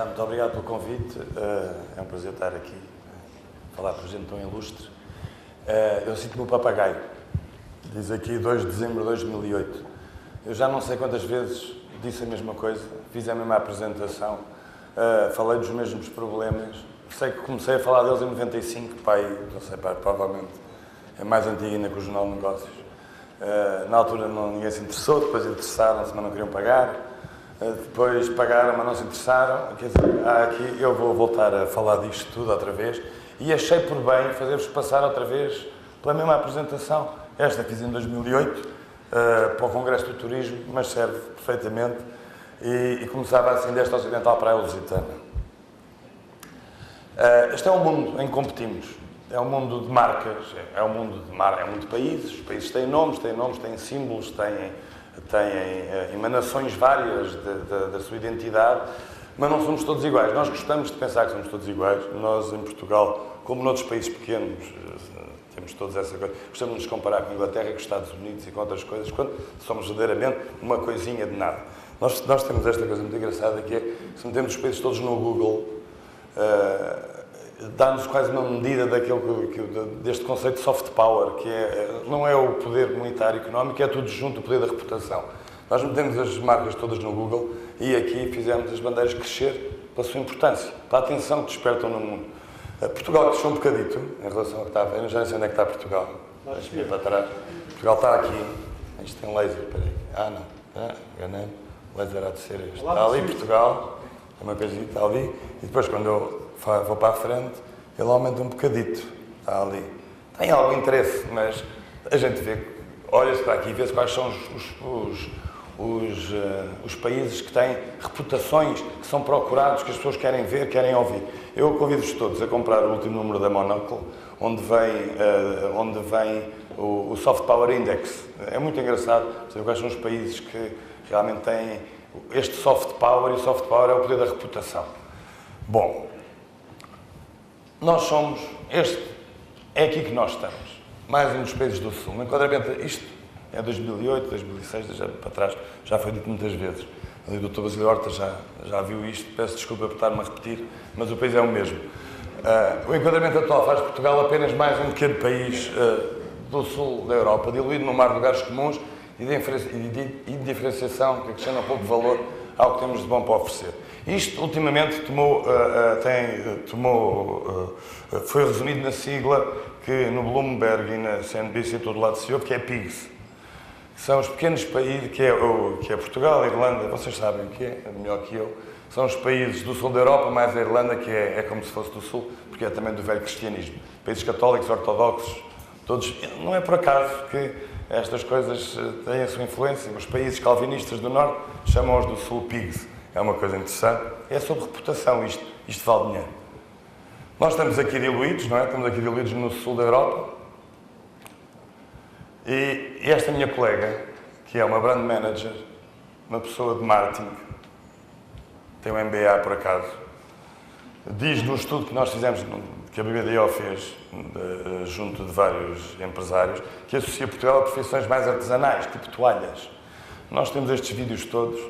Já, muito obrigado pelo convite. É um prazer estar aqui, falar com gente tão ilustre. Eu sinto-me um papagaio. Diz aqui 2 de dezembro de 2008. Eu já não sei quantas vezes disse a mesma coisa, fiz a mesma apresentação, falei dos mesmos problemas. Sei que comecei a falar deles em 95, não sei, provavelmente é mais antigo ainda que o Jornal de Negócios. Na altura ninguém se interessou, depois interessaram-se, mas não queriam pagar. Depois pagaram, mas não se interessaram. Quer dizer, aqui eu vou voltar a falar disto tudo outra vez. E achei por bem fazer-vos passar outra vez pela mesma apresentação. Esta fiz em 2008, para o Congresso do Turismo, mas serve perfeitamente. E começava assim desta ocidental para a lusitana. Este é um mundo em que competimos. É um mundo de marcas, é um mundo de países. Os países têm nomes, têm símbolos, têm emanações várias da sua identidade, mas não somos todos iguais. Nós gostamos de pensar que somos todos iguais. Nós, em Portugal, como noutros países pequenos, temos todos essa coisa. Gostamos de nos comparar com a Inglaterra, com os Estados Unidos e com outras coisas, quando somos verdadeiramente uma coisinha de nada. Nós temos esta coisa muito engraçada, que é, se metemos os países todos no Google, dá-nos quase uma medida deste conceito de soft power, que não é o poder monetário e económico, é tudo junto, o poder da reputação. Nós metemos as marcas todas no Google e aqui fizemos as bandeiras crescer pela sua importância, pela atenção que despertam no mundo. Portugal cresceu um bocadito em relação ao que estava. Eu já não sei onde é que está Portugal. Deixa-me ir para trás. Portugal está aqui. Isto tem laser, espera aí. Não. Enganei-me. O laser há de ser este. Está ali Portugal. É uma coisinha, está ali. E depois, quando eu vou para a frente, ele aumenta um bocadito. Está ali. Tem algum interesse, mas a gente vê, olha-se para aqui e vê-se quais são os países que têm reputações, que são procurados, que as pessoas querem ver, querem ouvir. Eu convido-vos todos a comprar o último número da Monocle, onde vem o Soft Power Index. É muito engraçado saber quais são os países que realmente têm este soft power, e o soft power é o poder da reputação. Bom, nós somos, é aqui que nós estamos, mais um dos países do Sul. No enquadramento, isto é 2008, 2006, já para trás, já foi dito muitas vezes. Ali o Dr. Basílio Horta já viu isto, peço desculpa por estar-me a repetir, mas o país é o mesmo. O enquadramento atual faz Portugal apenas mais um pequeno país do sul da Europa, diluído num mar de lugares comuns e de diferenciação que acrescenta pouco valor ao que temos de bom para oferecer. Isto, ultimamente, foi resumido na sigla que no Bloomberg e na CNBC todo lado se ouve, que é PIGS. São os pequenos países, que é Portugal, a Irlanda, vocês sabem o que é melhor que eu, são os países do sul da Europa, mais a Irlanda, que é como se fosse do sul, porque é também do velho cristianismo. Países católicos, ortodoxos, todos. Não é por acaso que estas coisas têm a sua influência. Os países calvinistas do norte chamam-os do sul PIGS. É uma coisa interessante. É sobre reputação isto vale dinheiro. Nós estamos aqui diluídos, não é? Estamos aqui diluídos no sul da Europa. E esta minha colega, que é uma brand manager, uma pessoa de marketing, tem um MBA por acaso, diz num estudo que nós fizemos, que a BBDO fez, junto de vários empresários, que associa Portugal a profissões mais artesanais, tipo toalhas. Nós temos estes vídeos todos,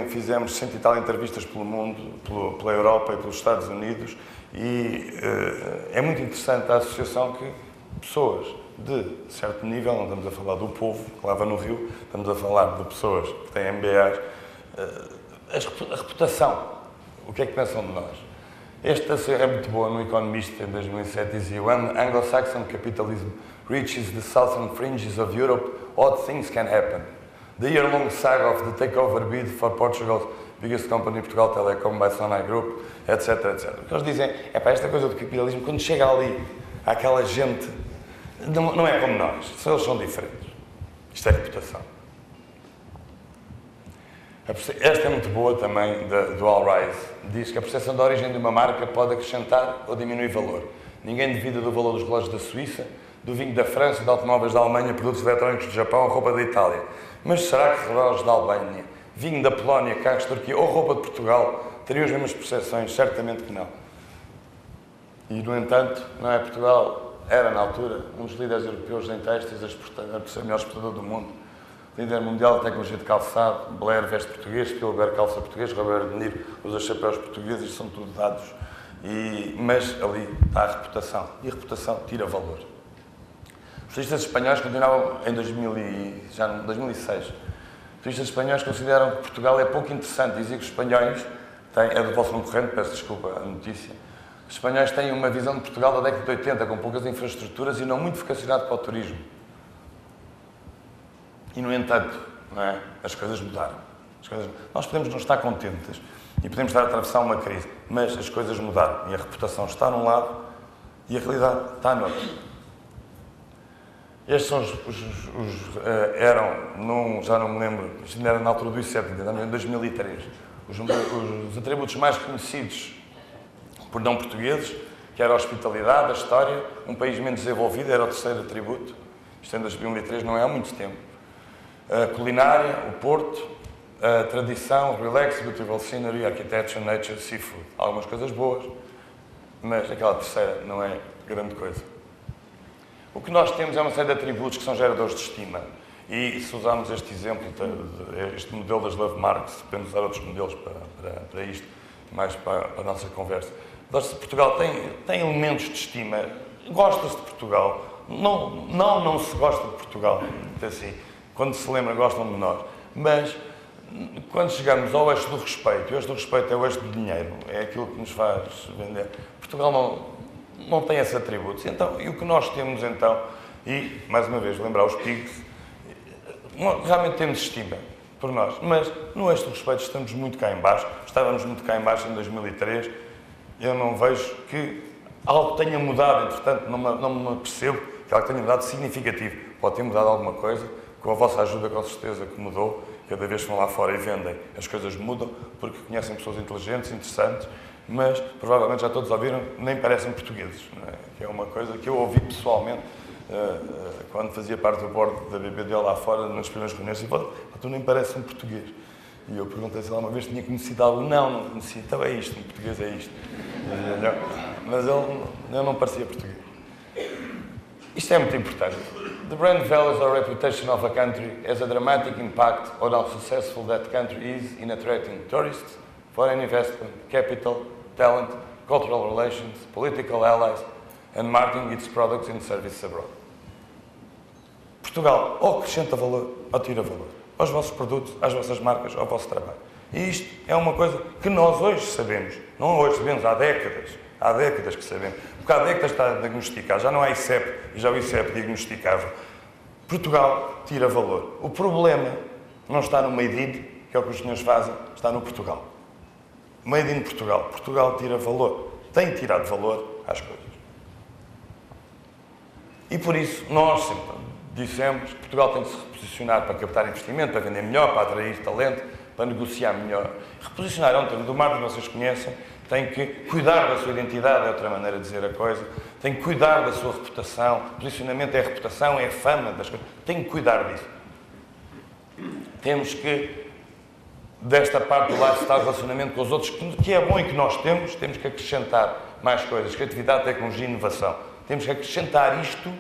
fizemos 100 e tal entrevistas pelo mundo, pela Europa e pelos Estados Unidos, e é muito interessante a associação que pessoas de certo nível, não estamos a falar do povo que lava no Rio, estamos a falar de pessoas que têm MBAs, a reputação, o que é que pensam de nós? Esta é muito boa no Economist, em 2007, dizia: "When Anglo-Saxon capitalism reaches the southern fringes of Europe, odd things can happen. The year-long saga of the takeover bid for Portugal's biggest company, Portugal Telecom, by Sonai Group, etc, etc." O que eles dizem é, esta coisa do capitalismo, quando chega ali, àquela gente, não é como nós, eles são diferentes. Isto é reputação. Esta é muito boa também, do All Rise. Diz que a percepção da origem de uma marca pode acrescentar ou diminuir valor. Ninguém duvida do valor dos relógios da Suíça, do vinho da França, de automóveis da Alemanha, produtos eletrónicos do Japão, roupa da Itália. Mas será que relógios da Albânia, vinho da Polónia, carros de Turquia ou roupa de Portugal teriam as mesmas percepções? Certamente que não. E, no entanto, não é? Portugal era, na altura, um dos líderes europeus em têxteis, o melhor exportador do mundo. líder mundial de tecnologia de calçado, Blair veste português, Spielberg calça português, Robert De Niro usa chapéus portugueses, são tudo dados. Mas ali está a reputação, e a reputação tira valor. Os turistas espanhóis continuavam em 2006. Os turistas espanhóis consideram que Portugal é pouco interessante. Dizem que os espanhóis têm, é do vosso concorrente, peço desculpa a notícia. Os espanhóis têm uma visão de Portugal da década de 80, com poucas infraestruturas e não muito vocacionado para o turismo. E, no entanto, não é? As coisas mudaram. Nós podemos não estar contentes e podemos estar a atravessar uma crise, mas as coisas mudaram e a reputação está num lado e a realidade está no outro. Estes são eram, já não me lembro, isto ainda era na altura do ICEP, em 2003, os atributos mais conhecidos por não portugueses, que era a hospitalidade, a história, um país menos desenvolvido, era o terceiro atributo, isto em 2003, não é há muito tempo. A culinária, o porto, a tradição, relax, beautiful scenery, architecture, nature, seafood. Algumas coisas boas, mas aquela terceira não é grande coisa. O que nós temos é uma série de atributos que são geradores de estima. E se usarmos este exemplo, este modelo das Love Marks, podemos usar outros modelos para isto, mais para a nossa conversa. Portugal tem elementos de estima. Gosta-se de Portugal. Não se gosta de Portugal. Assim, quando se lembra, gostam de nós. Mas quando chegamos ao eixo do respeito, o eixo do respeito é o eixo do dinheiro, é aquilo que nos faz vender. Portugal não tem esses atributos. Então, e o que nós temos então, e mais uma vez lembrar os pigs, realmente temos estima por nós, mas no eixo do respeito estamos muito cá em baixo, estávamos muito cá em baixo em 2003, eu não vejo que algo tenha mudado, entretanto não me percebo que algo tenha mudado significativo. Pode ter mudado alguma coisa, com a vossa ajuda com certeza que mudou, cada vez que vão lá fora e vendem, as coisas mudam, porque conhecem pessoas inteligentes, interessantes, mas provavelmente já todos ouviram, nem parecem portugueses, não é? Que é uma coisa que eu ouvi pessoalmente quando fazia parte do board da BBD lá fora, nas primeiras reuniões, e tu nem pareces um português. E eu perguntei se alguma vez tinha conhecido algo. Não conhecia. Então é isto, um português é isto. Mas ele não parecia português. Isto é muito importante. The brand values or reputation of a country has a dramatic impact on how successful that country is in attracting tourists, foreign investment, capital, talent, cultural relations, political allies, and marketing its products and services abroad. Portugal ou acrescenta valor ou tira valor aos vossos produtos, às vossas marcas, ao vosso trabalho. E isto é uma coisa que nós hoje sabemos. Não hoje sabemos, há décadas. Há décadas que sabemos. Porque há décadas está diagnosticado. Já não há ICEP, e já o ICEP diagnosticava. Portugal tira valor. O problema não está no Made in, que é o que os senhores fazem, está no Portugal. Made in Portugal. Portugal tira valor. Tem tirado valor às coisas. E por isso, nós sempre dissemos que Portugal tem de se reposicionar para captar investimento, para vender melhor, para atrair talento, para negociar melhor. Reposicionar é um termo do marketing que vocês conhecem, tem que cuidar da sua identidade, é outra maneira de dizer a coisa, tem que cuidar da sua reputação. Posicionamento é a reputação, é a fama das coisas. Tem que cuidar disso. Temos que, desta parte do lifestyle, relacionamento com os outros, que é bom e que nós temos que acrescentar mais coisas, criatividade, tecnologia e inovação. Temos que acrescentar isto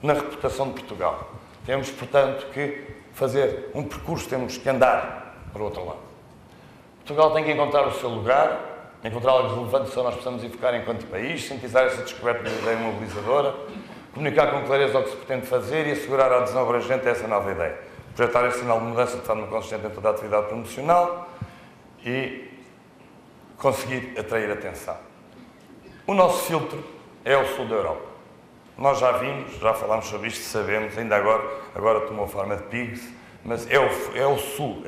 na reputação de Portugal. Temos, portanto, que fazer um percurso, temos que andar para o outro lado. Portugal tem que encontrar o seu lugar, encontrar algo relevante só nós precisamos enfocar enquanto país, sintetizar essa descoberta de ideia mobilizadora, comunicar com clareza o que se pretende fazer e assegurar a adesão abrangente a essa nova ideia. Projetar esse sinal de mudança de forma consistente em toda a atividade promocional e conseguir atrair atenção. O nosso filtro é o sul da Europa. Nós já vimos, já falámos sobre isto, sabemos, ainda agora tomou forma de pigs, mas é o sul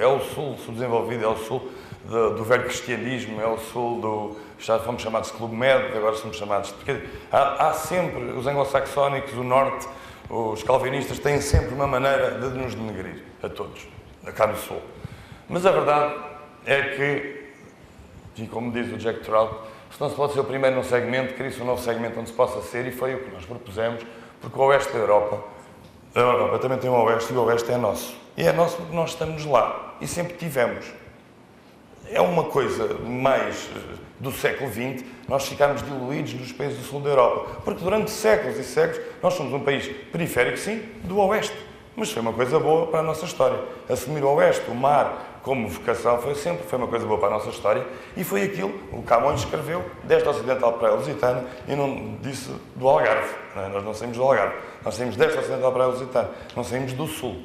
desenvolvido, é o sul do velho cristianismo, é o sul do... Já fomos chamados de Clube Med, agora somos chamados de... Há sempre, os anglo-saxónicos, o norte, os calvinistas têm sempre uma maneira de nos denegrir, a todos, cá no sul. Mas a verdade é que, e como diz o Jack Trout, se não se pode ser o primeiro num segmento, cria-se um novo segmento onde se possa ser, e foi o que nós propusemos, porque o oeste da Europa, a Europa também tem um oeste, e o oeste é nosso. E é nosso porque nós estamos lá, e sempre tivemos. É uma coisa mais do século XX, nós ficámos diluídos nos países do sul da Europa, porque durante séculos e séculos nós somos um país periférico, sim, do oeste. Mas foi uma coisa boa para a nossa história. Assumir o Oeste, o mar, como vocação, foi uma coisa boa para a nossa história, e foi aquilo, o Camões escreveu, desta ocidental para a Lusitana, e não disse do Algarve. Não é? Nós não saímos do Algarve, nós saímos desta ocidental para a Lusitana, não saímos do Sul.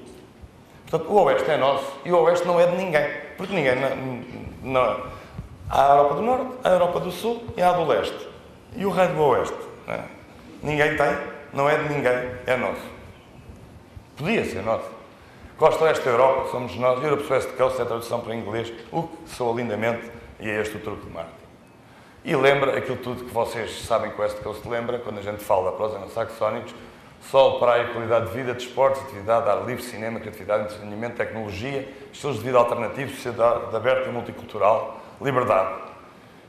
Portanto, o Oeste é nosso, e o Oeste não é de ninguém, porque ninguém, há a Europa do Norte, a Europa do Sul e a do Leste. E o reino do Oeste? Não é? Ninguém tem, não é de ninguém, é nosso. Podia ser nosso. Costa Oeste da Europa, somos nós. Europe West Coast é a tradução para inglês, o que soa lindamente, e é este o truque de Martin. E lembra aquilo tudo que vocês sabem que o West Coast lembra, quando a gente fala da prosa saxónicos: sol, praia, qualidade de vida, desportos, atividade, ar livre, cinema, criatividade, entretenimento, tecnologia, estilos de vida alternativos, sociedade aberta e multicultural, liberdade.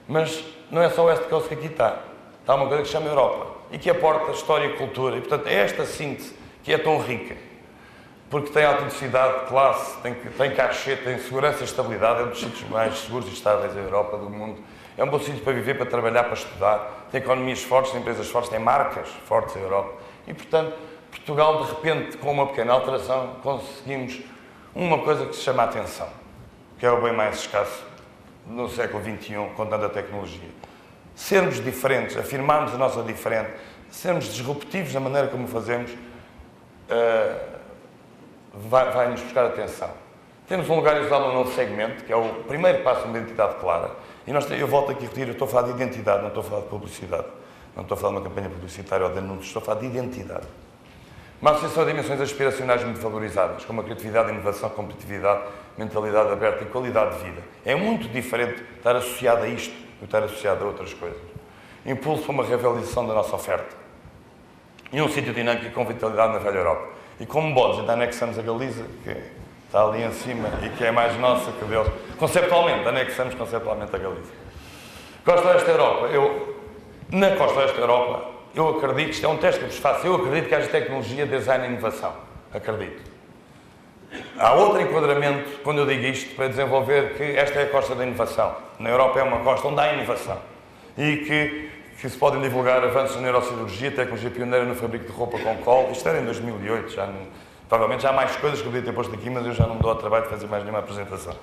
Mas não é só o West Coast que aqui está. Está uma coisa que se chama Europa, e que aporta história e cultura. E, portanto, é esta síntese que é tão rica. Porque tem autenticidade, classe, tem cachê, tem segurança e estabilidade, é um dos sítios mais seguros e estáveis da Europa, do mundo. É um bom sítio para viver, para trabalhar, para estudar. Tem economias fortes, tem empresas fortes, tem marcas fortes da Europa. E, portanto, Portugal, de repente, com uma pequena alteração, conseguimos uma coisa que se chama atenção, que é o bem mais escasso no século XXI, com tanta tecnologia. Sermos diferentes, afirmarmos a nossa diferença, sermos disruptivos na maneira como fazemos, vai-nos buscar atenção. Temos um lugar isolado num novo segmento, que é o primeiro passo de uma identidade clara. E eu volto aqui a repetir, eu estou a falar de identidade, não estou a falar de publicidade. Não estou a falar de uma campanha publicitária ou de anúncios, estou a falar de identidade. Uma associação de dimensões aspiracionais muito valorizadas, como a criatividade, a inovação, a competitividade, mentalidade aberta e qualidade de vida. É muito diferente estar associado a isto do que estar associado a outras coisas. Impulso para uma reavaliação da nossa oferta. E um sítio dinâmico com vitalidade na velha Europa. E como bodes, ainda anexamos a Galiza, que está ali em cima e que é mais nossa que deles. Conceptualmente, anexamos conceptualmente a Galiza. Costa Oeste da Europa. Na Costa Oeste da Europa, eu acredito, isto é um teste que vos faço, eu acredito que haja tecnologia, design e inovação. Acredito. Há outro enquadramento, quando eu digo isto, para desenvolver que esta é a costa da inovação. Na Europa é uma costa onde há inovação. E que se podem divulgar avanços na neurocirurgia, tecnologia pioneira no fabrico de roupa com colle. Isto era em 2008, provavelmente já há mais coisas que eu podia ter posto aqui, mas eu já não me dou ao trabalho de fazer mais nenhuma apresentação.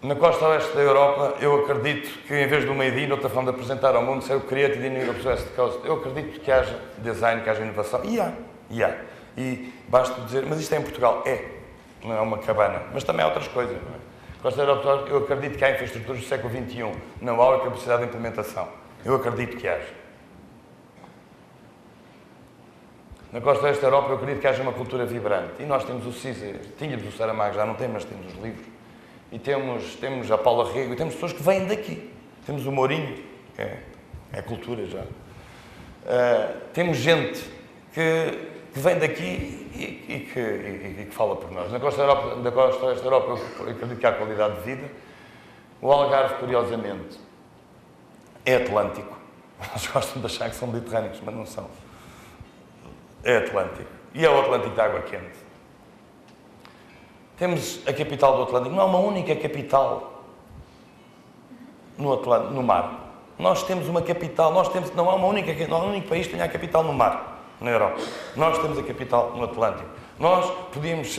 Na costa oeste da Europa, eu acredito que, em vez do Made in, outra forma de apresentar ao mundo, ser o Creative in Europe West Coast. Eu acredito que haja design, que haja inovação. E há. E basta dizer, mas isto é em Portugal. Não é uma cabana. Mas também há outras coisas, não é? Costa da Europa, eu acredito que há infraestruturas do século XXI. Não há a capacidade de implementação. Eu acredito que haja. Na costa oeste da Europa, eu acredito que haja uma cultura vibrante. E nós temos o CISA, tínhamos o Saramago, já não temos, mas temos os livros. E temos a Paula Rego, e temos pessoas que vêm daqui. Temos o Mourinho, que é cultura já. Temos gente que vem daqui e que fala por nós. Na costa oeste da Europa, eu acredito que há qualidade de vida. O Algarve, curiosamente, é Atlântico. Eles gostam de achar que são mediterrâneos, mas não são. É Atlântico. E é o Atlântico de água quente. Temos a capital do Atlântico. Não há uma única capital no mar. Nós temos uma capital, não há um único país que tenha a capital no mar, na Europa. Nós temos a capital no Atlântico.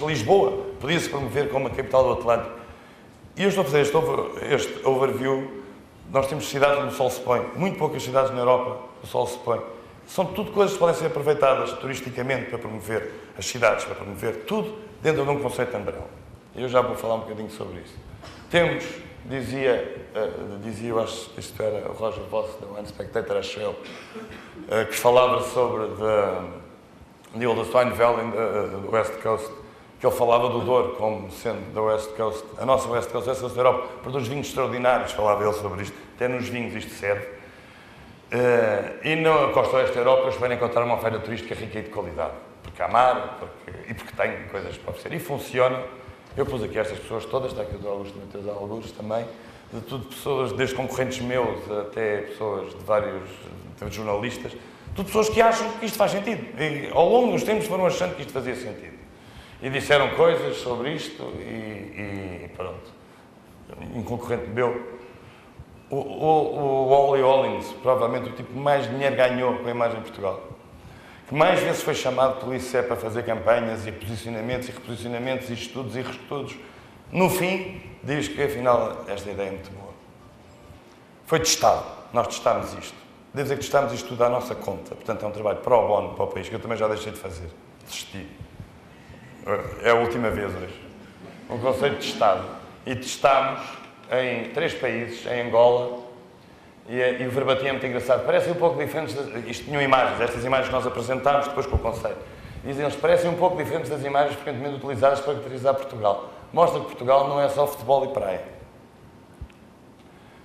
Lisboa podia-se promover como a capital do Atlântico. E eu estou a fazer este overview. Nós temos cidades onde o sol se põe. Muito poucas cidades na Europa o sol se põe. São tudo coisas que podem ser aproveitadas turisticamente para promover as cidades, para promover tudo dentro de um conceito umbrella. Eu já vou falar um bocadinho sobre isso. Temos, eu acho que isto era o Roger Voss, da One Spectator, acho eu, que falava sobre the oldest wine valley do West Coast, que ele falava do Douro como sendo da West Coast. A nossa West Coast da Europa produz vinhos extraordinários, falava ele sobre isto. Até nos vinhos isto serve. E na costa oeste da Europa eu espero encontrar uma feira turística rica e de qualidade. Porque há mar, porque tem coisas para oferecer. E funciona. Eu pus aqui estas pessoas todas, está aqui o Augusto Mateus Algures também, de tudo pessoas, desde concorrentes meus até pessoas de vários jornalistas, tudo pessoas que acham que isto faz sentido. E ao longo dos tempos foram achando que isto fazia sentido. E disseram coisas sobre isto e pronto. Um concorrente meu, o Ollie Hollins, provavelmente o tipo que mais dinheiro ganhou com a imagem em Portugal. que mais vezes foi chamado pelo ICE para fazer campanhas e posicionamentos e reposicionamentos e estudos e reestudos, no fim, diz que afinal esta ideia é muito boa. Foi testado. Nós testámos isto. Devo dizer que testámos isto tudo à nossa conta. Portanto, é um trabalho pro bono para o país, que eu também já deixei de fazer. Desisti. É a última vez hoje. Um conceito de Estado. E testámos em 3 países, em Angola, e o verbatim é muito engraçado. Parecem um pouco diferentes, isto tinham imagens, estas imagens que nós apresentámos depois com o conceito. Dizem eles, parecem um pouco diferentes das imagens frequentemente utilizadas para caracterizar Portugal. Mostra que Portugal não é só futebol e praia.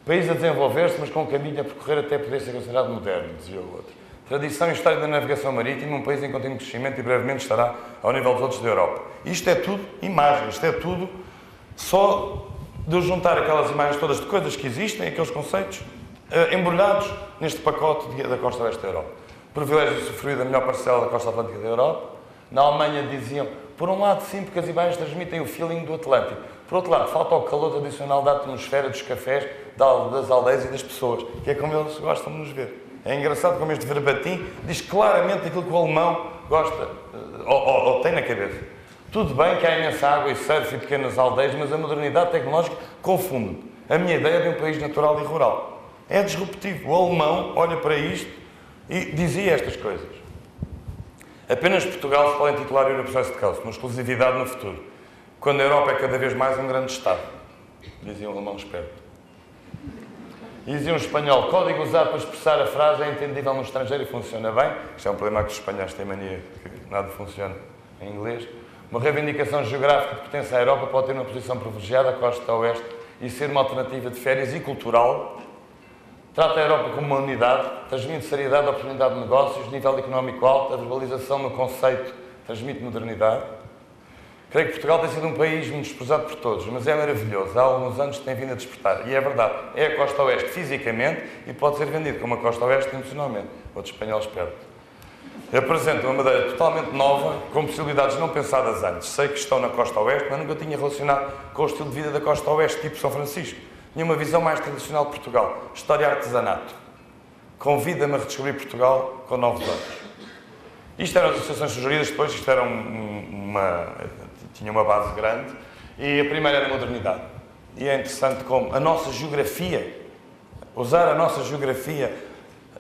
País a desenvolver-se, mas com um caminho a percorrer até poder ser considerado moderno, dizia o outro. Tradição e história da navegação marítima, um país em contínuo crescimento e brevemente estará ao nível dos outros da Europa. Isto é tudo imagem, isto é tudo só de eu juntar aquelas imagens todas de coisas que existem, aqueles conceitos, embrulhados neste pacote da costa oeste da Europa. Privilégio de usufruir da melhor parcela da costa atlântica da Europa. Na Alemanha diziam, por um lado sim, porque as imagens transmitem o feeling do Atlântico. Por outro lado, falta o calor tradicional da atmosfera, dos cafés, das aldeias e das pessoas, que é como eles gostam de nos ver. É engraçado como este verbatim diz claramente aquilo que o alemão gosta, ou tem na cabeça. Tudo bem que há imensa água e surf e pequenas aldeias, mas a modernidade tecnológica confunde a minha ideia de um país natural e rural. É disruptivo. O alemão olha para isto e dizia estas coisas. Apenas Portugal se pode intitular Europe First Coast, uma exclusividade no futuro, quando a Europa é cada vez mais um grande Estado, dizia um alemão esperto. E dizia um espanhol, código usado para expressar a frase é entendível no estrangeiro e funciona bem. Isto é um problema que os espanhóis têm mania, que nada funciona em inglês. Uma reivindicação geográfica de pertença à Europa pode ter uma posição privilegiada à costa oeste e ser uma alternativa de férias e cultural. Trata a Europa como uma unidade, transmite seriedade, oportunidade de negócios, nível económico alto, a verbalização no conceito transmite modernidade. Creio que Portugal tem sido um país muito desprezado por todos, mas é maravilhoso. Há alguns anos que tem vindo a despertar. E é verdade, é a costa oeste fisicamente e pode ser vendido como a costa oeste emocionalmente. Outro espanhol esperto. Apresenta uma madeira totalmente nova, com possibilidades não pensadas antes. Sei que estão na costa oeste, mas nunca tinha relacionado com o estilo de vida da costa oeste, tipo São Francisco. Tinha uma visão mais tradicional de Portugal. História e artesanato. Convida-me a redescobrir Portugal com 9 anos. Isto eram as associações sugeridas, depois isto era tinha uma base grande, e a primeira era a modernidade. E é interessante como a nossa geografia, usar a nossa geografia,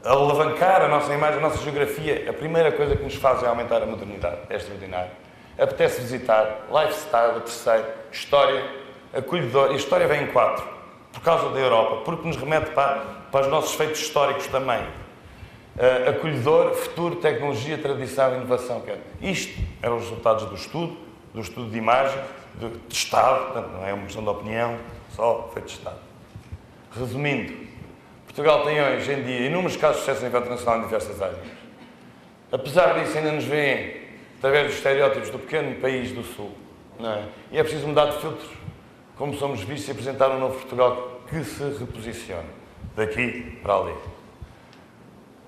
alavancar a nossa imagem, a nossa geografia, a primeira coisa que nos faz é aumentar a modernidade. É extraordinário. Apetece visitar, lifestyle, a terceira, história, acolhedor, e a história vem em 4, por causa da Europa, porque nos remete para os nossos feitos históricos também. Acolhedor, futuro, tecnologia, tradição e inovação. Isto eram os resultados do estudo de imagem, de Estado, portanto, não é uma questão de opinião, só feito de Estado. Resumindo, Portugal tem hoje em dia inúmeros casos de sucesso a nível internacional em diversas áreas. Apesar disso, ainda nos veem através dos estereótipos do pequeno país do Sul. Não é? E é preciso mudar de filtros, como somos vistos, e apresentar um novo Portugal que se reposicione daqui para ali.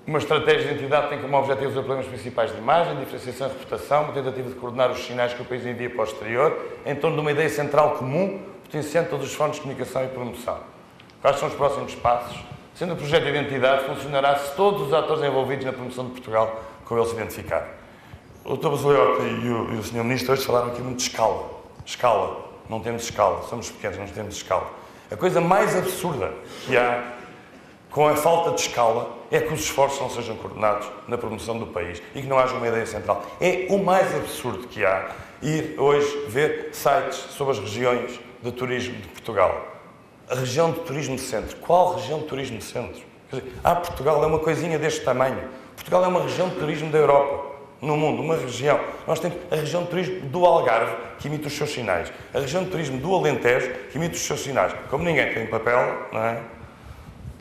Uma estratégia de identidade tem como objetivo os problemas principais de imagem, diferenciação e reputação, uma tentativa de coordenar os sinais que o país envia para o exterior, em torno de uma ideia central comum, potenciando todos os fontes de comunicação e promoção. Quais são os próximos passos? Sendo o projeto de identidade, funcionará se todos os atores envolvidos na promoção de Portugal com ele se identificar. O Dr. Basileiote e o Sr. Ministro hoje falaram aqui muito de escala. Escala. Não temos escala. Somos pequenos, não temos escala. A coisa mais absurda que há com a falta de escala é que os esforços não sejam coordenados na promoção do país e que não haja uma ideia central. É o mais absurdo que há ir hoje ver sites sobre as regiões de turismo de Portugal. A região de turismo de centro. Qual região de turismo de centro? Quer dizer, Portugal é uma coisinha deste tamanho. Portugal é uma região de turismo da Europa, no mundo, uma região. Nós temos a região de turismo do Algarve, que emite os seus sinais. A região de turismo do Alentejo, que emite os seus sinais. Como ninguém tem papel, não é?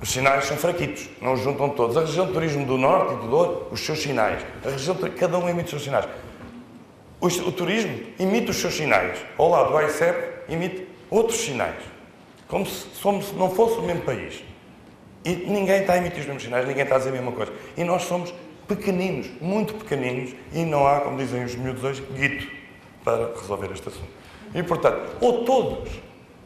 Os sinais são fraquitos, não os juntam todos. A região de turismo do Norte e do Douro, os seus sinais. A região de cada um emite os seus sinais. O turismo emite os seus sinais. Ao lado do AICEP emite outros sinais. Como se não fosse o mesmo país. E ninguém está a emitir os mesmos sinais, ninguém está a dizer a mesma coisa. E nós somos pequeninos, muito pequeninos, e não há, como dizem os miúdos hoje, guito para resolver este assunto. E, portanto, ou todos,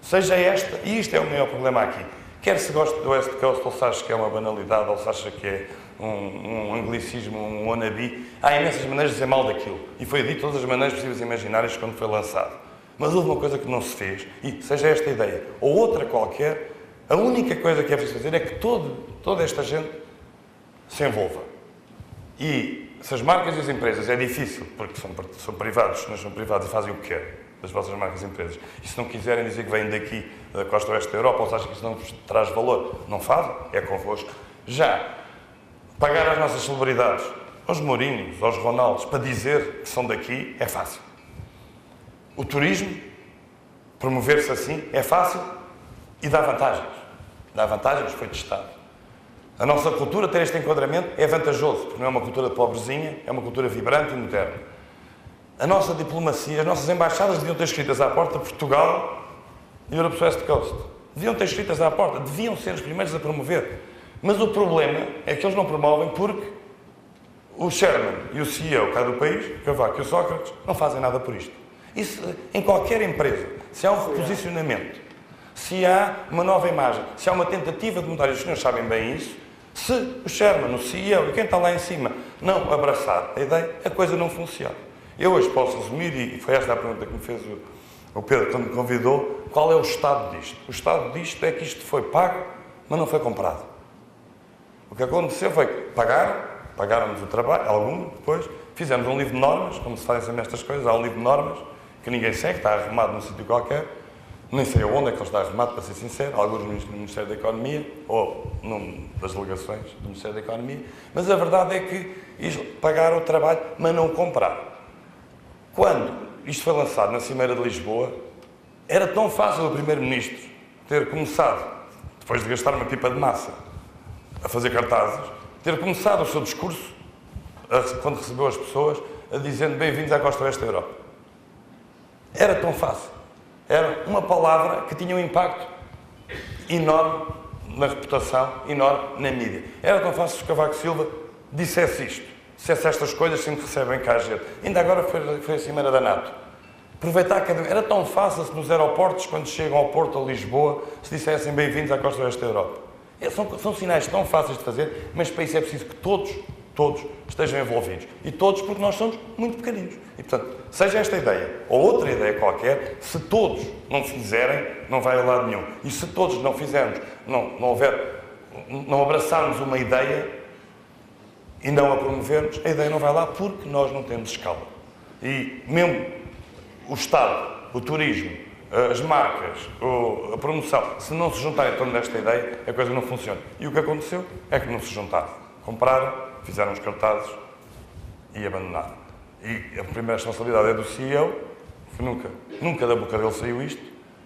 seja esta, e isto é o maior problema aqui, Quer se goste do West Coast, ou se acha que é uma banalidade, ou se acha que é um anglicismo, um wannabe, há imensas maneiras de dizer mal daquilo. E foi dito de todas as maneiras possíveis e imaginárias quando foi lançado. Mas houve uma coisa que não se fez, e seja esta ideia, ou outra qualquer, a única coisa que é preciso fazer é que toda esta gente se envolva. E se as marcas e as empresas é difícil, porque são privados, não são privados e fazem o que querem, das vossas marcas e empresas. E se não quiserem dizer que vêm daqui, da costa oeste da Europa, ou se acham que isso não vos traz valor, não fazem, é convosco. Já pagar às nossas celebridades, aos Mourinhos, aos Ronaldos, para dizer que são daqui, é fácil. O turismo, promover-se assim, é fácil e dá vantagens. Dá vantagens, foi testado. A nossa cultura, ter este enquadramento, é vantajoso, porque não é uma cultura pobrezinha, é uma cultura vibrante e moderna. A nossa diplomacia, as nossas embaixadas deviam ter escritas à porta Portugal e Europe West Coast. Deviam ter escritas à porta, deviam ser os primeiros a promover. Mas o problema é que eles não promovem porque o Chairman e o CEO cá do país, Cavaco e o Sócrates, não fazem nada por isto. Isso, em qualquer empresa, se há um reposicionamento, se há uma nova imagem, se há uma tentativa de mudar, e os senhores sabem bem isso, se o Chairman, o CEO e quem está lá em cima não abraçar a ideia, a coisa não funciona. Eu hoje posso resumir, e foi esta a pergunta que me fez o Pedro quando me convidou, qual é o estado disto? O estado disto é que isto foi pago, mas não foi comprado. O que aconteceu foi que pagaram-nos o trabalho, algum, depois, fizemos um livro de normas, como se fazem sempre estas coisas, há um livro de normas que ninguém segue, está arrumado num sítio qualquer, nem sei aonde é que ele está arrumado, para ser sincero, alguns no Ministério da Economia, ou num das delegações do Ministério da Economia, mas a verdade é que isto, pagaram o trabalho, mas não compraram. Quando isto foi lançado na Cimeira de Lisboa, era tão fácil o Primeiro-Ministro ter começado, depois de gastar uma pipa de massa, a fazer cartazes, ter começado o seu discurso, quando recebeu as pessoas, dizendo bem-vindos à costa oeste da Europa. Era tão fácil. Era uma palavra que tinha um impacto enorme na reputação, enorme na mídia. Era tão fácil que Cavaco Silva dissesse isto, dissesse estas coisas sem que recebem cá a gente. Ainda agora foi a Cimeira da NATO. Aproveitar que era tão fácil se nos aeroportos, quando chegam ao Porto ou Lisboa, se dissessem bem-vindos à costa oeste da Europa. São sinais tão fáceis de fazer, mas para isso é preciso que todos estejam envolvidos. E todos porque nós somos muito pequeninos. E, portanto, seja esta ideia ou outra ideia qualquer, se todos não fizerem, não vai a lado nenhum. E se todos não fizermos, não abraçarmos uma ideia e não a promovermos, a ideia não vai lá porque nós não temos escala. E mesmo o Estado, o turismo, as marcas, a promoção, se não se juntarem em torno desta ideia, a coisa não funciona. E o que aconteceu é que não se juntaram. Compraram, fizeram os cartazes e abandonaram. E a primeira responsabilidade é do CEO, que nunca da boca dele saiu isto,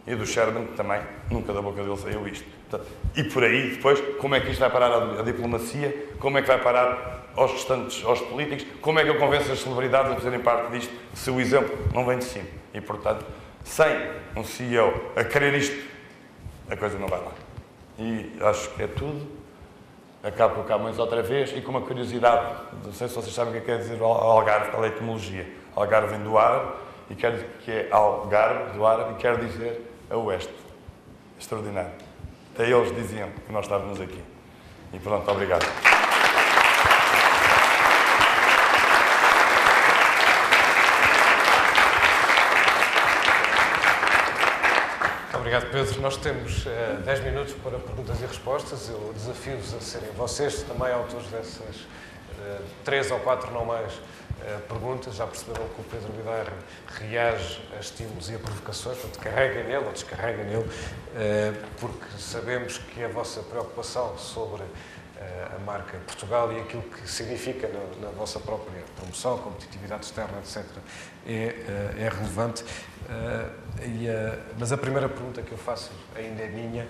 e do Chairman, que também nunca da boca dele saiu isto. Portanto, e por aí, depois, como é que isto vai parar a diplomacia, como é que vai parar aos restantes, aos políticos, como é que eu convenço as celebridades a fazerem parte disto, se o exemplo não vem de cima. E, portanto, sem um CEO a querer isto, a coisa não vai lá. E acho que é tudo. Acabo com o Camões outra vez e com uma curiosidade, não sei se vocês sabem o que quer dizer Algarve, qual é a etimologia. Algarve vem do árabe, e quer dizer que é Algarve, do árabe, e quer dizer a oeste. Extraordinário. Até eles diziam que nós estávamos aqui. E pronto, obrigado. Obrigado, Pedro. Nós temos 10 minutos para perguntas e respostas. Eu desafio-vos a serem vocês também autores dessas 3 ou 4, não mais, perguntas. Já perceberam que o Pedro Bidarra reage a estímulos e a provocações, portanto, carrega nele ou descarrega nele, porque sabemos que a vossa preocupação sobre a marca Portugal e aquilo que significa na vossa própria promoção, competitividade externa, etc., é relevante. Mas a primeira pergunta que eu faço ainda é minha,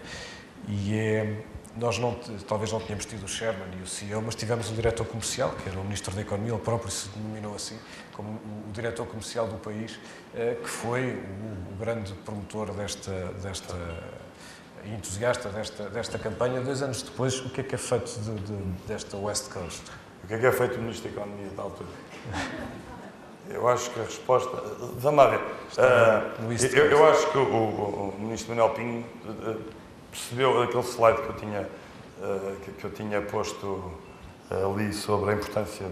e é: nós talvez não tenhamos tido o Chairman e o CEO, mas tivemos um diretor comercial, que era o Ministro da Economia, ele próprio se denominou assim, como o diretor comercial do país, que foi o grande promotor e entusiasta desta campanha. 2 anos depois, o que é feito desta West Coast? O que é feito o Ministro da Economia da altura? Eu acho que a resposta... Vamos lá ver. Eu acho que o Ministro Manuel Pinho percebeu aquele slide que eu tinha posto ali sobre a importância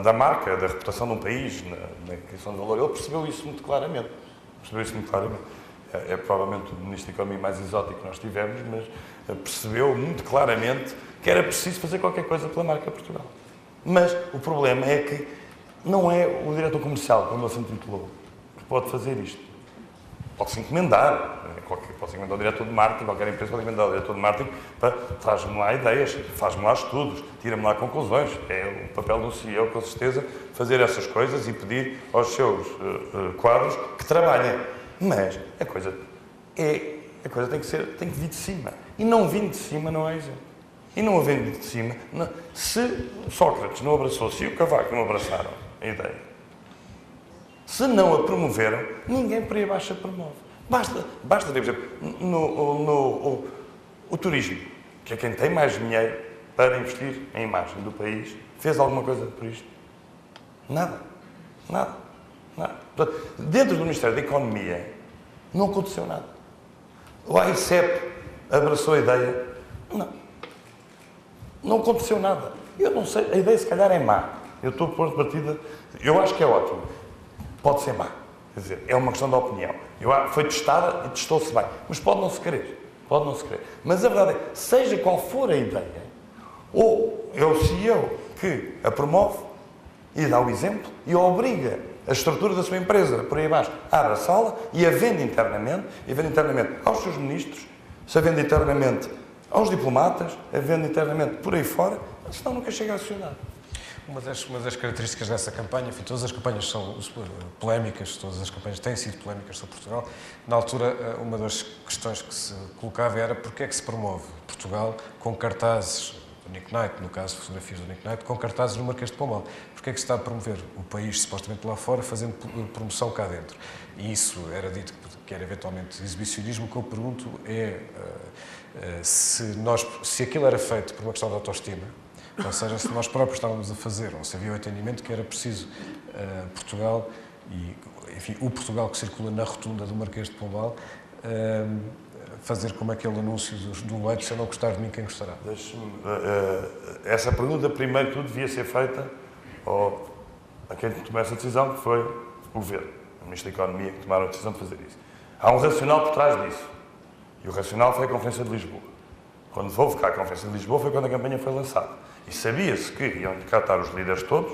da marca, da reputação de um país, na criação de valor. Ele percebeu isso muito claramente. É provavelmente o Ministro da Economia mais exótico que nós tivemos, mas percebeu muito claramente que era preciso fazer qualquer coisa pela marca Portugal. Mas o problema é que não é o diretor comercial, como ele se intitulou, que pode fazer isto. Pode-se encomendar, pode-se encomendar o diretor de marketing, qualquer empresa pode encomendar o diretor de marketing para traz-me lá ideias, faz-me lá estudos, tira-me lá conclusões. É o papel do CEO, com certeza, fazer essas coisas e pedir aos seus quadros que trabalhem. Mas a coisa tem que vir de cima. E não vindo de cima não é exemplo. E não havendo de cima, se Sócrates não abraçou, se o Cavaco não abraçaram a ideia, se não a promoveram, ninguém por aí baixo a promove. Basta, por exemplo, o turismo, que é quem tem mais dinheiro para investir em imagem do país, fez alguma coisa por isto? Nada. Portanto, dentro do Ministério da Economia, não aconteceu nada. O AICEP abraçou a ideia? Não aconteceu nada. Eu não sei, a ideia se calhar é má. Eu estou a pôr de partida, eu acho que é ótimo. Pode ser má. Quer dizer, é uma questão de opinião. Foi testada e testou-se bem. Mas pode não se querer. Mas a verdade é, seja qual for a ideia, ou é o CEO que a promove e dá o exemplo e obriga a estrutura da sua empresa, por aí abaixo, a abraçá-la e a vende internamente aos seus ministros, se a vende internamente aos diplomatas, a vende internamente por aí fora, senão nunca chega à sociedade. Uma das características dessa campanha, enfim, todas as campanhas são polémicas, todas as campanhas têm sido polémicas sobre Portugal. Na altura, uma das questões que se colocava era porque é que se promove Portugal com cartazes do Nick Knight, no caso, fotografias do Nick Knight, com cartazes no Marquês de Pombal. Porque é que se está a promover o país, supostamente lá fora, fazendo promoção cá dentro? E isso era dito que era eventualmente exibicionismo. O que eu pergunto é se aquilo era feito por uma questão de autoestima, ou seja, se nós próprios estávamos a fazer, ou se havia o entendimento que era preciso Portugal, e enfim, o Portugal que circula na rotunda do Marquês de Pombal, fazer como aquele anúncio do leite, se eu não gostar de mim, quem gostará? Essa pergunta, primeiro de tudo, devia ser feita a quem tomou essa decisão, que foi o Governo, o Ministro da Economia, que tomaram a decisão de fazer isso. Há um racional por trás disso. E o racional foi a Conferência de Lisboa. Quando houve cá a Conferência de Lisboa foi quando a campanha foi lançada. E sabia-se que iam cá estar os líderes todos,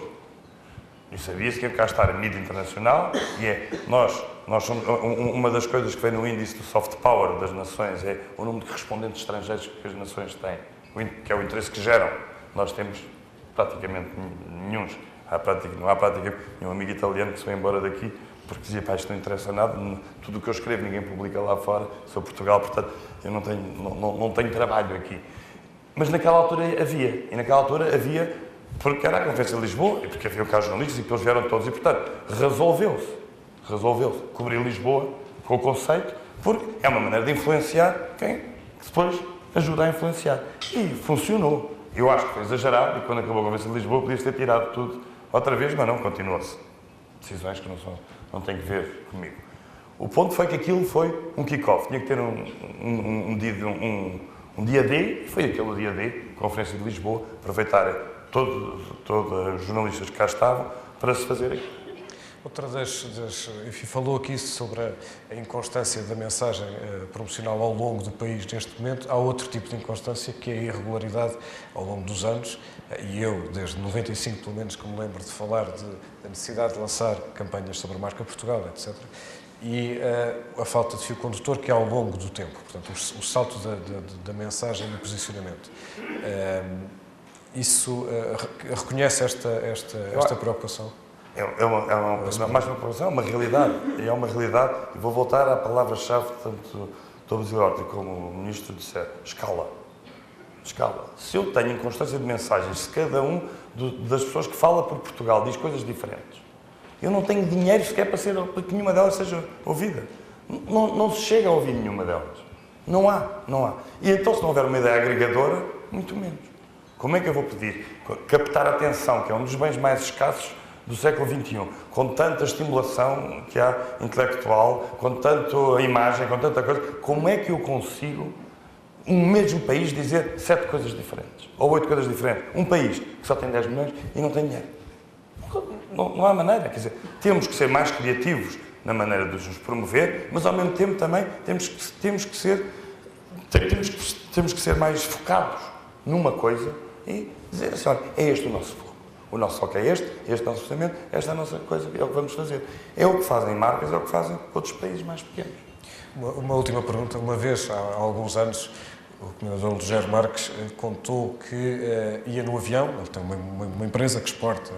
e sabia-se que ia cá estar a mídia internacional, e nós somos, uma das coisas que vem no índice do soft power das nações é o número de correspondentes estrangeiros que as nações têm, que é o interesse que geram. Nós temos praticamente nenhum. Não há praticamente nenhum amigo italiano que se vai embora daqui porque dizia, pá, isto não interessa nada, tudo o que eu escrevo ninguém publica lá fora, sou Portugal, portanto, eu não tenho trabalho aqui. Mas naquela altura havia, porque era a Conferência de Lisboa, e porque havia cá jornalistas e que eles vieram todos, e portanto, resolveu-se cobrir Lisboa com o conceito, porque é uma maneira de influenciar quem depois ajuda a influenciar. E funcionou. Eu acho que foi exagerado, e quando acabou a Conferência de Lisboa podias ter tirado tudo outra vez, mas não, continua-se. Decisões que não têm que ver comigo. O ponto foi que aquilo foi um kick-off. Tinha que ter um dia D, e foi aquele dia D, Conferência de Lisboa, aproveitar todos os jornalistas que cá estavam para se fazer aquilo. Outra enfim, falou aqui sobre a inconstância da mensagem promocional ao longo do país neste momento. Há outro tipo de inconstância, que é a irregularidade ao longo dos anos. E eu, desde 95, pelo menos, que me lembro de falar da necessidade de lançar campanhas sobre a marca Portugal, etc. E a falta de fio condutor, que é ao longo do tempo. Portanto, o salto da mensagem e do posicionamento. Isso reconhece esta preocupação? Mais uma preocupação, é uma realidade. E é uma realidade, e vou voltar à palavra-chave, tanto do Basílio Horta como o Ministro disser, escala. Se eu tenho inconstância de mensagens, se cada das pessoas que fala por Portugal diz coisas diferentes, eu não tenho dinheiro sequer para que nenhuma delas seja ouvida. Não se chega a ouvir nenhuma delas. Não há. E então, se não houver uma ideia agregadora, muito menos. Como é que eu vou pedir? Captar a atenção, que é um dos bens mais escassos do século XXI, com tanta estimulação que há intelectual, com tanta imagem, com tanta coisa, como é que eu consigo, um mesmo país, dizer 7 coisas diferentes, ou 8 coisas diferentes? Um país que só tem 10 milhões e não tem dinheiro. Não há maneira, quer dizer, temos que ser mais criativos na maneira de nos promover, mas ao mesmo tempo também temos que ser mais focados numa coisa e dizer assim, olha, é este o nosso foco. O nosso foco é este é o nosso orçamento, esta é a nossa coisa, é o que vamos fazer. É o que fazem marcas, é o que fazem outros países mais pequenos. Uma última pergunta. Uma vez, há alguns anos, o comendador Rogério Marques contou que ia no avião, ele tem uma empresa que exporta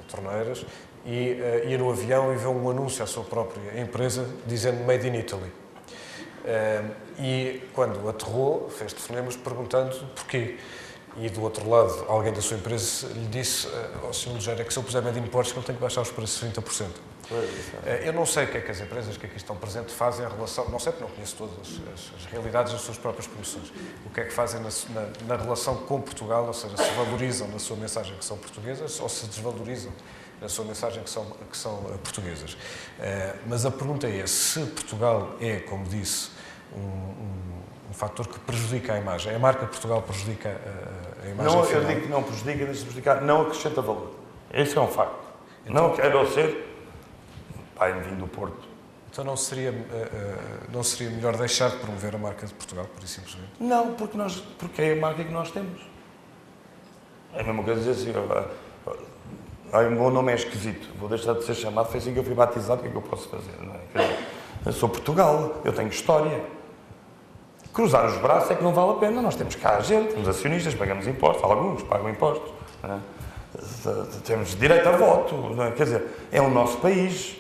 torneiras, e ia no avião e vê um anúncio à sua própria empresa dizendo Made in Italy. E quando aterrou, fez telefonemas perguntando porquê. E do outro lado, alguém da sua empresa lhe disse ao Sr. Rogério que se eu puser Made in Portugal tenho que baixar os preços 30%. Eu não sei o que é que as empresas que aqui estão presentes fazem em relação, não sei porque não conheço todas as realidades das suas próprias promoções, o que é que fazem na relação com Portugal, ou seja, se valorizam na sua mensagem que são portuguesas ou se desvalorizam na sua mensagem que são portuguesas. Mas a pergunta é, se Portugal é, como disse, um fator que prejudica a imagem, a marca Portugal prejudica a imagem não, final? Eu digo que não prejudica, deixa-me explicar, não acrescenta valor. Esse é um facto. Então, não quero ser pai vindo do Porto. Então não seria melhor deixar de promover a marca de Portugal, por isso simplesmente? Não, porque é a marca que nós temos. É a mesma coisa dizer assim, o meu nome é esquisito, vou deixar de ser chamado, foi assim que eu fui batizado, o que é que eu posso fazer? Não é? Eu sou Portugal, eu tenho história. Cruzar os braços é que não vale a pena, nós temos cá a gente, os acionistas, pagamos impostos, alguns pagam impostos, não é? Temos direito a voto, não é? Quer dizer, é o nosso país,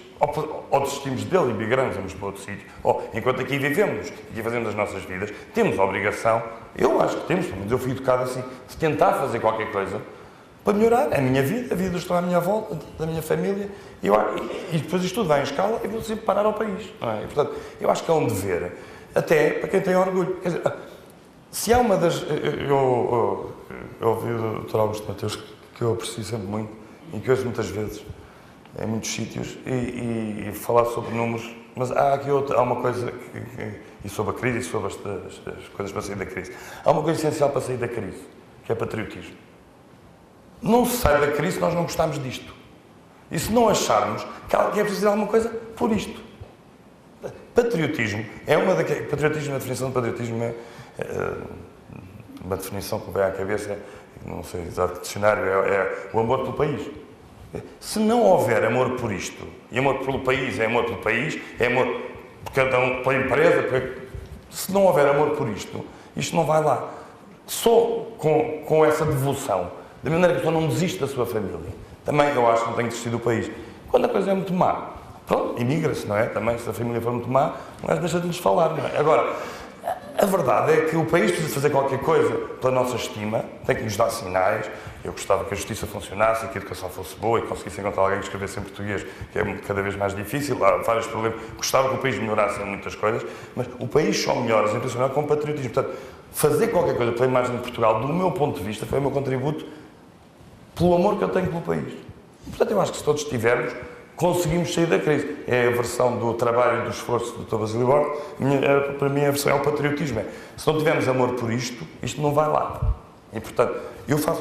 ou desistimos dele e migramos, vamos para outro sítio, ou enquanto aqui vivemos, aqui fazemos as nossas vidas, temos a obrigação, eu acho que temos, pelo menos eu fui educado assim, de tentar fazer qualquer coisa para melhorar a minha vida, a vida dos que estão à minha volta, da minha família, e depois isto tudo vai em escala e vou sempre parar ao país, não é? E, portanto, eu acho que é um dever, até para quem tem orgulho. Quer dizer, se há uma das... Eu ouvi o Dr. Augusto Mateus, que eu aprecio sempre muito, e que ouço muitas vezes, em muitos sítios, e falar sobre números, mas há aqui há uma coisa, e sobre a crise, e sobre as coisas para sair da crise. Há uma coisa essencial para sair da crise, que é patriotismo. Não se sai da crise se nós não gostarmos disto. E se não acharmos que é preciso dizer alguma coisa por isto. Patriotismo é uma daquelas... Patriotismo, a definição de patriotismo é uma definição que me vem à cabeça, não sei exato que dicionário, é o amor pelo país. Se não houver amor por isto, e amor pelo país, é amor por cada um, pela empresa, se não houver amor por isto não vai lá. Só com essa devoção, da maneira que a pessoa não desiste da sua família, também eu acho que não tem que desistir do país. Quando a coisa é muito má, pronto, imigra-se, não é? Também, se a família for muito má, não é? Deixa de nos falar, não é? Agora, a verdade é que o país precisa fazer qualquer coisa pela nossa estima, tem que nos dar sinais. Eu gostava que a justiça funcionasse, que a educação fosse boa e conseguisse encontrar alguém que escrevesse em português, que é cada vez mais difícil, há vários problemas. Gostava que o país melhorasse em muitas coisas, mas o país só melhora, internacional, com patriotismo. Portanto, fazer qualquer coisa pela imagem de Portugal, do meu ponto de vista, foi o meu contributo pelo amor que eu tenho pelo país. E, portanto, eu acho que se todos tivermos, conseguimos sair da crise. É a versão do trabalho e do esforço do Dr. Basílio Borges. Para mim, a versão é o patriotismo. Se não tivermos amor por isto não vai lá. E, portanto, eu faço